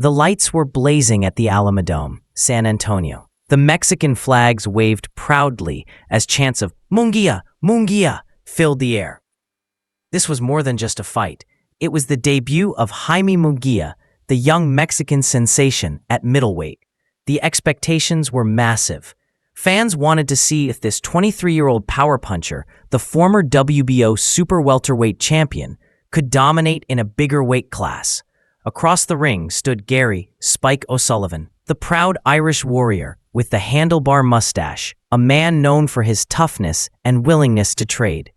The lights were blazing at the Alamodome, San Antonio. The Mexican flags waved proudly as chants of "Munguia, Munguia" filled the air. This was more than just a fight. It was the debut of Jaime Munguia, the young Mexican sensation at middleweight. The expectations were massive. Fans wanted to see if this 23-year-old power puncher, the former WBO super welterweight champion, could dominate in a bigger weight class. Across the ring stood Gary "SpikeOSullivan, the proud Irish warrior with the handlebar mustache, a man known for his toughness and willingness to trade.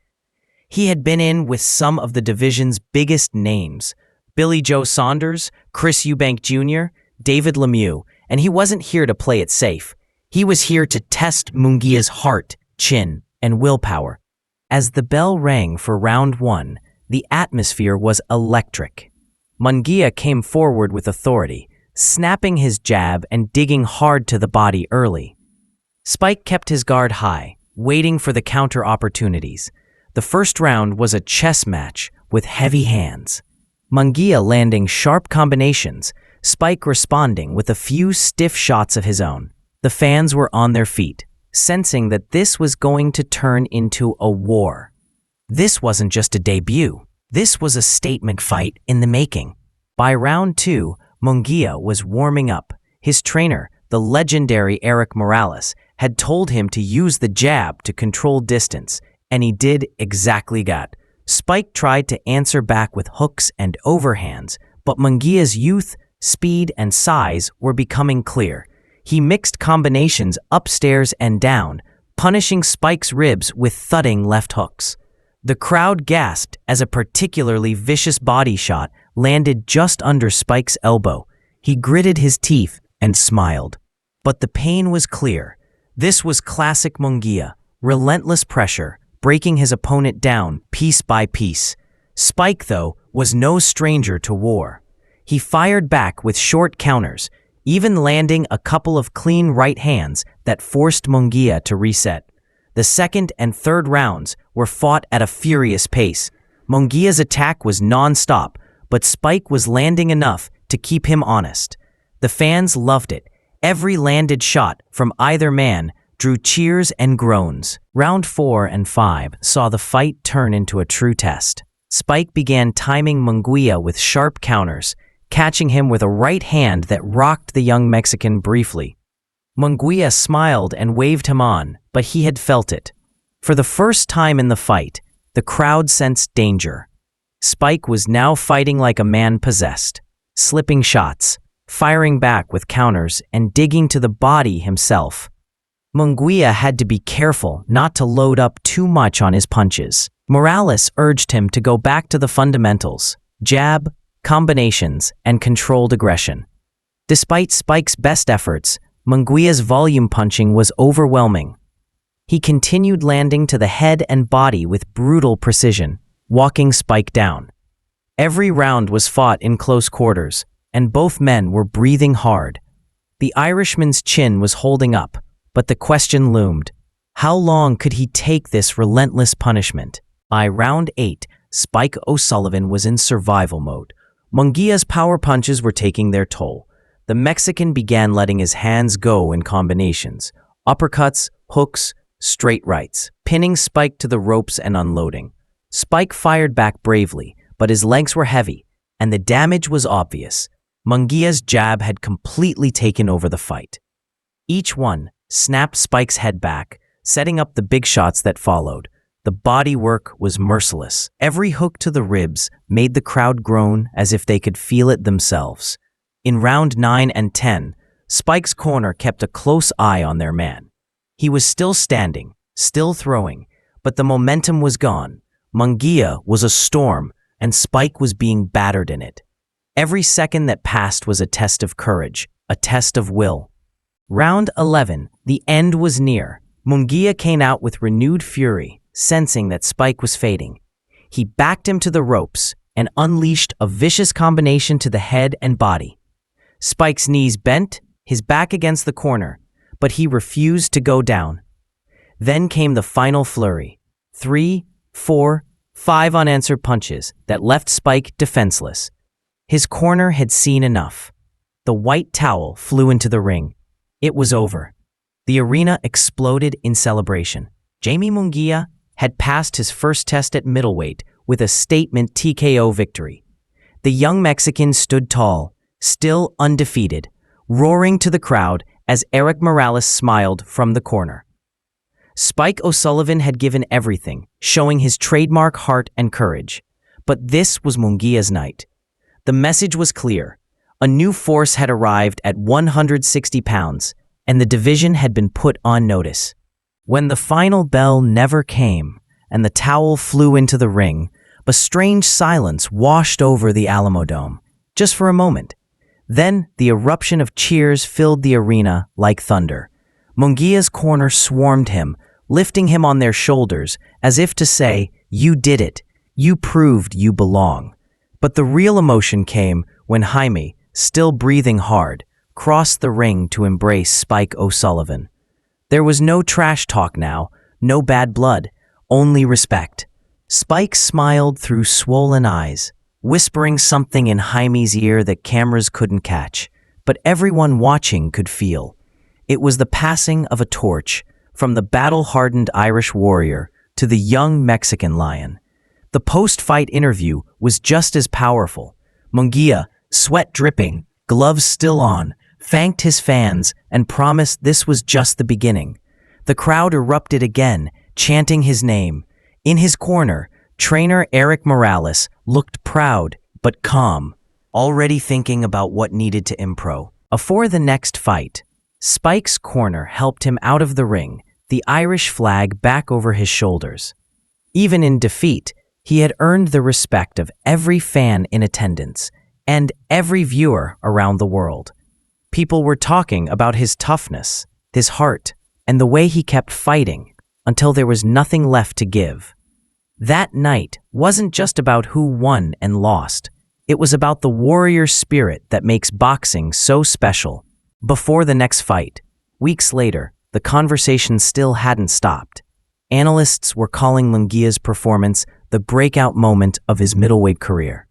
He had been in with some of the division's biggest names, Billy Joe Saunders, Chris Eubank Jr., David Lemieux, and he wasn't here to play it safe. He was here to test Munguia's heart, chin, and willpower. As the bell rang for round one, the atmosphere was electric. Munguia came forward with authority, snapping his jab and digging hard to the body early. Spike kept his guard high, waiting for the counter opportunities. The first round was a chess match with heavy hands. Munguia landing sharp combinations, Spike responding with a few stiff shots of his own. The fans were on their feet, sensing that this was going to turn into a war. This wasn't just a debut. This was a statement fight in the making. By round two, Munguia was warming up. His trainer, the legendary Eric Morales, had told him to use the jab to control distance, and he did exactly that. Spike tried to answer back with hooks and overhands, but Munguia's youth, speed, and size were becoming clear. He mixed combinations upstairs and down, punishing Spike's ribs with thudding left hooks. The crowd gasped as a particularly vicious body shot landed just under Spike's elbow. He gritted his teeth and smiled. But the pain was clear. This was classic Munguia, relentless pressure, breaking his opponent down piece by piece. Spike, though, was no stranger to war. He fired back with short counters, even landing a couple of clean right hands that forced Munguia to reset. The second and third rounds were fought at a furious pace. Munguia's attack was non-stop, but Spike was landing enough to keep him honest. The fans loved it. Every landed shot from either man drew cheers and groans. Round 4 and 5 saw the fight turn into a true test. Spike began timing Munguia with sharp counters, catching him with a right hand that rocked the young Mexican briefly. Munguia smiled and waved him on, but he had felt it. For the first time in the fight, the crowd sensed danger. Spike was now fighting like a man possessed, slipping shots, firing back with counters, and digging to the body himself. Munguia had to be careful not to load up too much on his punches. Morales urged him to go back to the fundamentals: jab, combinations, and controlled aggression. Despite Spike's best efforts, Munguia's volume punching was overwhelming. He continued landing to the head and body with brutal precision, walking Spike down. Every round was fought in close quarters, and both men were breathing hard. The Irishman's chin was holding up, but the question loomed: how long could he take this relentless punishment? By round 8, SpikeOSullivan was in survival mode. Munguia's power punches were taking their toll. The Mexican began letting his hands go in combinations: uppercuts, hooks, straight rights, pinning Spike to the ropes and unloading. Spike fired back bravely, but his legs were heavy, and the damage was obvious. Munguia's jab had completely taken over the fight. Each one snapped Spike's head back, setting up the big shots that followed. The body work was merciless. Every hook to the ribs made the crowd groan as if they could feel it themselves. In round 9 and 10, Spike's corner kept a close eye on their man. He was still standing, still throwing, but the momentum was gone. Munguia was a storm, and Spike was being battered in it. Every second that passed was a test of courage, a test of will. Round 11, the end was near. Munguia came out with renewed fury, sensing that Spike was fading. He backed him to the ropes and unleashed a vicious combination to the head and body. Spike's knees bent, his back against the corner, but he refused to go down. Then came the final flurry: 3, 4, 5 unanswered punches that left Spike defenseless. His corner had seen enough. the white towel flew into the ring. It was over. The arena exploded in celebration. Jaime Munguia had passed his first test at middleweight with a statement TKO victory. The young Mexican stood tall, still undefeated, roaring to the crowd as Erik Morales smiled from the corner. SpikeOSullivan had given everything, showing his trademark heart and courage. But this was Munguia's night. The message was clear. A new force had arrived at 160 pounds, and the division had been put on notice. When the final bell never came, and the towel flew into the ring, a strange silence washed over the Alamodome, just for a moment. Then the eruption of cheers filled the arena like thunder. Munguia's corner swarmed him, lifting him on their shoulders, as if to say, "You did it. You proved you belong." But the real emotion came when Jaime, still breathing hard, crossed the ring to embrace SpikeOSullivan. There was no trash talk now, no bad blood, only respect. Spike smiled through swollen eyes, whispering something in Jaime's ear that cameras couldn't catch, but everyone watching could feel. It was the passing of a torch from the battle-hardened Irish warrior to the young Mexican lion. The post-fight interview was just as powerful. Munguia, sweat dripping, gloves still on, thanked his fans and promised this was just the beginning. The crowd erupted again, chanting his name. In his corner, trainer Erik Morales looked proud but calm, already thinking about what needed to improve. Before the next fight, Spike's corner helped him out of the ring, the Irish flag back over his shoulders. Even in defeat, he had earned the respect of every fan in attendance and every viewer around the world. People were talking about his toughness, his heart, and the way he kept fighting until there was nothing left to give. That night wasn't just about who won and lost. It was about the warrior spirit that makes boxing so special. Before the next fight, weeks later, the conversation still hadn't stopped. Analysts were calling Munguia's performance the breakout moment of his middleweight career.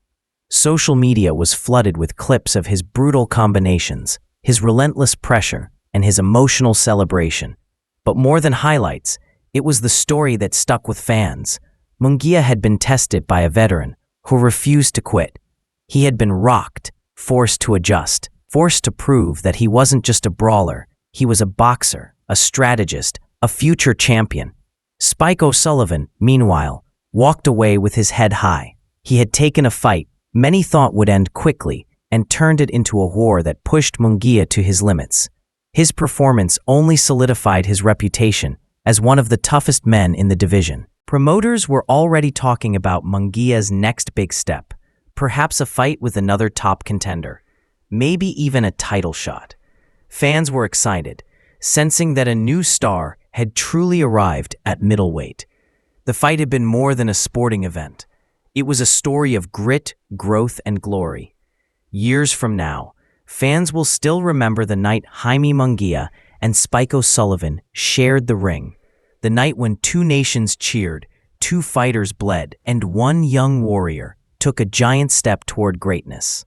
Social media was flooded with clips of his brutal combinations, his relentless pressure, and his emotional celebration. But more than highlights, it was the story that stuck with fans. Munguia had been tested by a veteran who refused to quit. He had been rocked, forced to adjust, forced to prove that he wasn't just a brawler, he was a boxer, a strategist, a future champion. SpikeOSullivan, meanwhile, walked away with his head high. He had taken a fight many thought would end quickly and turned it into a war that pushed Munguia to his limits. His performance only solidified his reputation as one of the toughest men in the division. Promoters were already talking about Munguia's next big step, perhaps a fight with another top contender, maybe even a title shot. Fans were excited, sensing that a new star had truly arrived at middleweight. The fight had been more than a sporting event. It was a story of grit, growth, and glory. Years from now, fans will still remember the night Jaime Munguia and SpikeOSullivan shared the ring. The night when two nations cheered, two fighters bled, and one young warrior took a giant step toward greatness.